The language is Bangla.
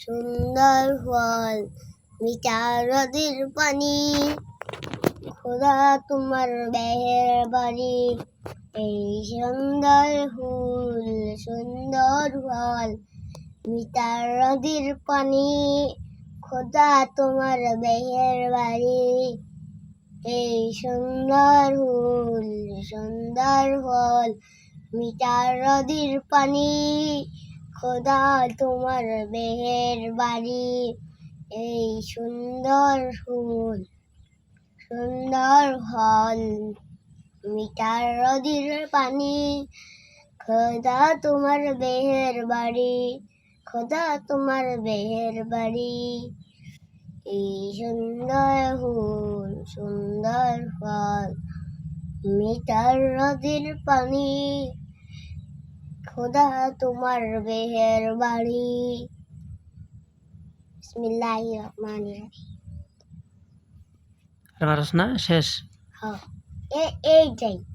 সুন্দর ফল মিঠা নদীর পানি, খোদা তোমার মেহের বাড়ি। এই সুন্দর ফুল সুন্দর ফল মিঠা নদীর পানি, খোদা তোমার মেহের বাড়ি। এই সুন্দর ফুল সুন্দর ফল মিঠা নদীর পানি, খোদা তোমার মেহের বাড়ি। এই সুন্দর ফুল সুন্দর ফল মিঠা নদীর পানি, খোদা তোমার মেহের বাড়ি। খোদা তোমার মেহের বাড়ি। এই সুন্দর ফুল সুন্দর ফল মিঠা নদীর পানি, খোদা তোমার মেহের বাড়ি। বিসমিল্লাহির রহমানির রহিম। আর পারস না? শেষ? হ্যাঁ, এইটাই।